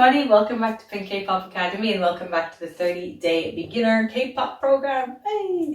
everybody, welcome back to Pink K-Pop Academy and welcome back to the 30-day beginner K-pop program. Hey!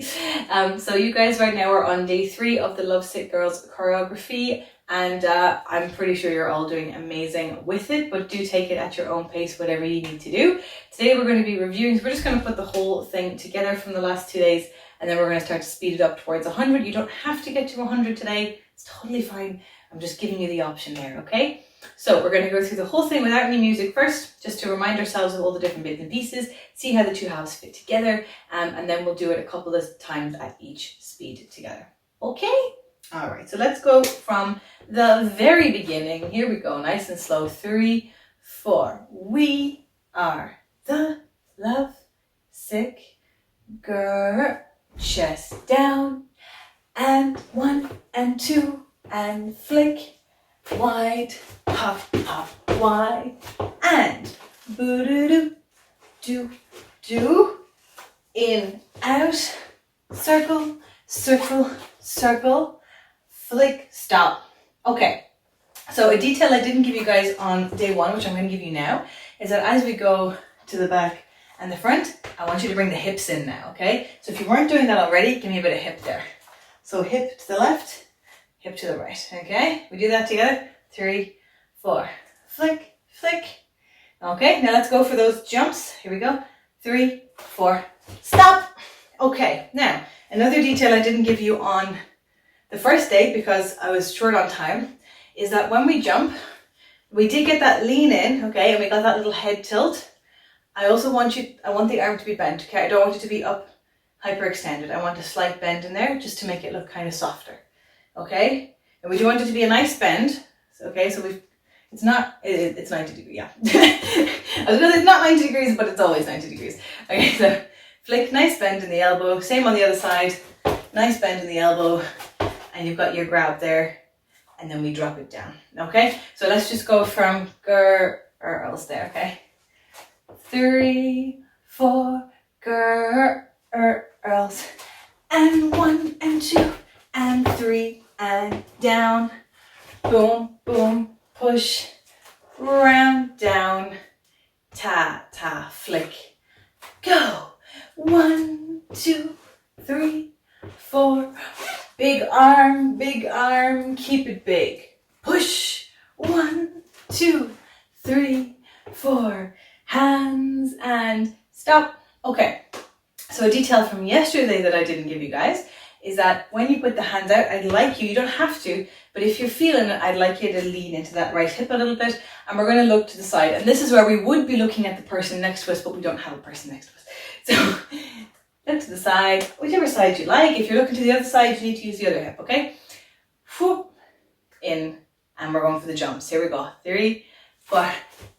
So you guys right now are on day 3 of the Lovesick girls choreography, and I'm pretty sure you're all doing amazing with it, but do take it at your own pace, whatever you need to do. Today we're going to be reviewing, so we're just going to put the whole thing together from the last 2 days, and then we're going to start to speed it up towards 100. You don't have to get to 100 today, it's totally fine. I'm just giving you the option there, okay? So we're going to go through the whole thing without any music first, just to remind ourselves of all the different bits and pieces, see how the two halves fit together, and then we'll do it a couple of times at each speed together. Okay? Alright, so let's go from the very beginning. Here we go, nice and slow. 3, 4. We are the Lovesick girl. Chest down, and 1 and 2, and flick. Wide, pop, pop, wide, and boo-doo-doo, do, in, out, circle, circle, circle, flick, stop. Okay, so a detail I didn't give you guys on day 1, which I'm going to give you now, is that as we go to the back and the front, I want you to bring the hips in now, okay? So if you weren't doing that already, give me a bit of hip there. So hip to the left, hip to the right, okay? We do that together. 3, 4, flick, flick. Okay, now let's go for those jumps. Here we go. 3, 4, stop. Okay, now another detail I didn't give you on the first day because I was short on time is that when we jump, we did get that lean in, okay, and we got that little head tilt. I want the arm to be bent, okay? I don't want it to be up hyperextended. I want a slight bend in there just to make it look kind of softer. Okay, and we do want it to be a nice bend. Okay, so it's 90 degrees, yeah. I was gonna say it's not 90 degrees, but it's always 90 degrees. Okay, so flick, nice bend in the elbow. Same on the other side, nice bend in the elbow, and you've got your grab there, and then we drop it down. Okay, so let's just go from girls there. Okay, 3, 4, girls, and 1 and 2 and 3. And down, boom, boom, push, round, down, ta, ta, flick, go. 1, 2, 3, 4, big arm, keep it big, push, 1, 2, 3, 4, hands, and stop. Okay, so a detail from yesterday that I didn't give you guys is that when you put the hands out, you don't have to, but if you're feeling it, I'd like you to lean into that right hip a little bit, and we're going to look to the side. And this is where we would be looking at the person next to us, but we don't have a person next to us. So look to the side, whichever side you like. If you're looking to the other side, you need to use the other hip, okay? Whoop, in, and we're going for the jumps. Here we go. 3, 4,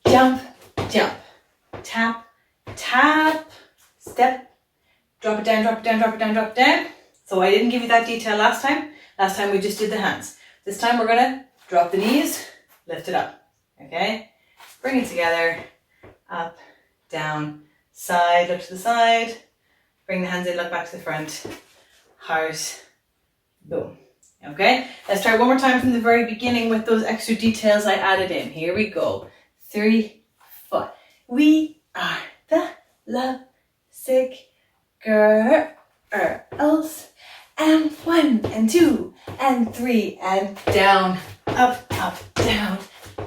jump, jump, tap, tap, step, drop it down, drop it down, drop it down, drop it down. So I didn't give you that detail last time. Last time we just did the hands. This time we're gonna drop the knees, lift it up, okay? Bring it together, up, down, side, look to the side, bring the hands in, look back to the front, heart, boom, okay? Let's try one more time from the very beginning with those extra details I added in. Here we go. 3, 4. We are the Lovesick girls. And 1 and 2 and 3 and down, up, up, down,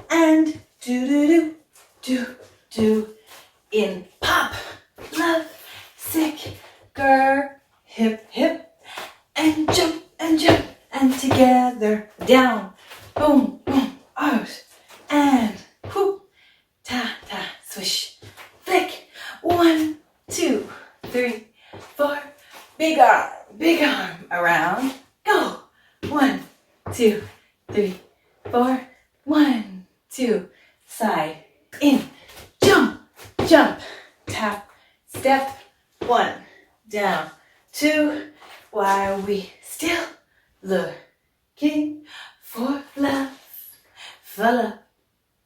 and do, in, pop, Lovesick girl, hip, hip, and jump, and together, down, boom, boom, out, and whoop, ta, ta, swish, flick, 1, 2, 3, 4, big arm around, go. 1, 2, 3, 4, 1, 2, side, in, jump, jump, tap, step, 1, down, 2, while we still looking for love,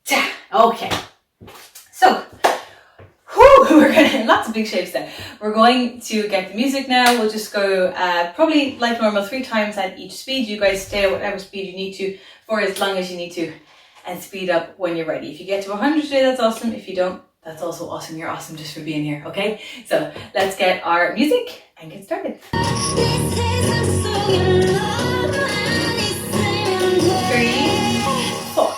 ta. Okay, so we're gonna lots of big shapes there. We're going to get the music now. We'll just go probably like normal 3 times at each speed. You guys stay at whatever speed you need to for as long as you need to, and speed up when you're ready. If you get to 100 today, that's awesome. If you don't, that's also awesome. You're awesome just for being here, okay? So let's get our music and get started. 3, 4.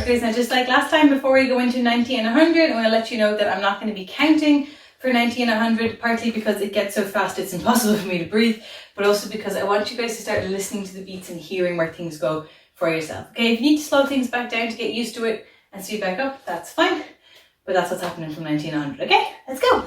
Okay, so just like last time, before we go into 90 and 100, I'm going to let you know that I'm not going to be counting for 90 and 100, partly because it gets so fast it's impossible for me to breathe, but also because I want you guys to start listening to the beats and hearing where things go for yourself. Okay, if you need to slow things back down to get used to it and speed back up, that's fine, but that's what's happening from 90 and 100. Okay, let's go.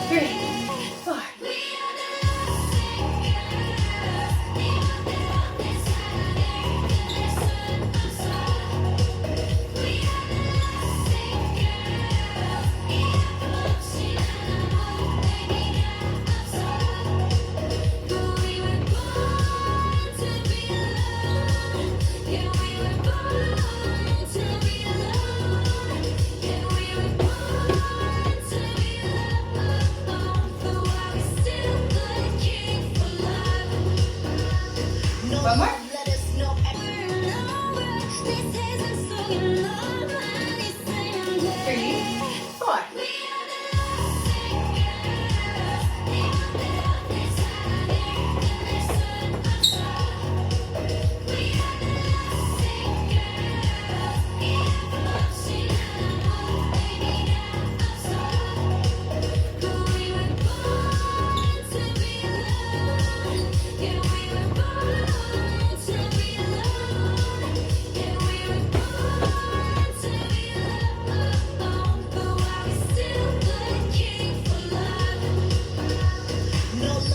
3, 4. One more. 3, 4.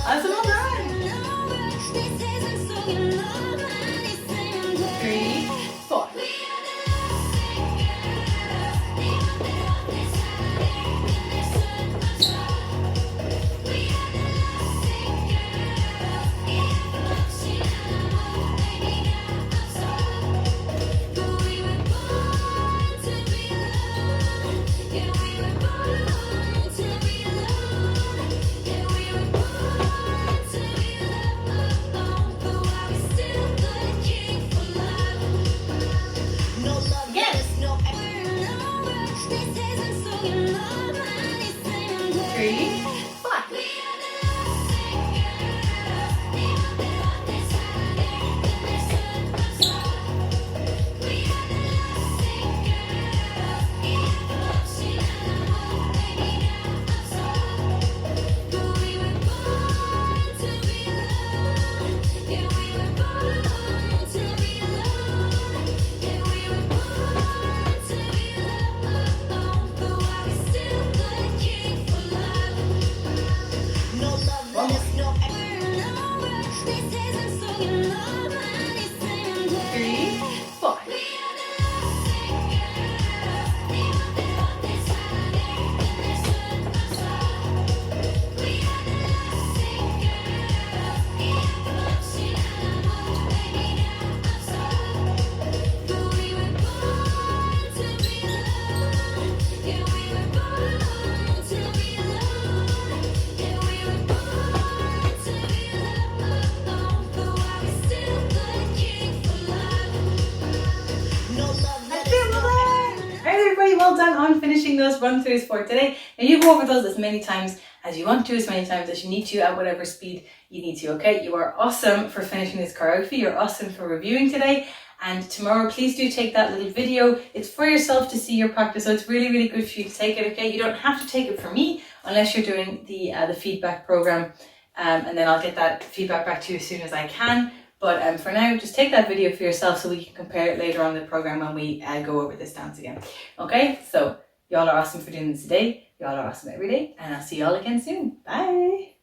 Awesome, well done. 3, 4. Well done on finishing those run-throughs for today. Now you go over those as many times as you want to, as many times as you need to, at whatever speed you need to, okay? You are awesome for finishing this choreography. You're awesome for reviewing today. And tomorrow, please do take that little video. It's for yourself to see your practice, so it's really, really good for you to take it, okay? You don't have to take it from me unless you're doing the feedback program, and then I'll get that feedback back to you as soon as I can. But for now, just take that video for yourself so we can compare it later on in the program when we go over this dance again. Okay, so y'all are awesome for doing this today. Y'all are awesome every day, and I'll see y'all again soon. Bye.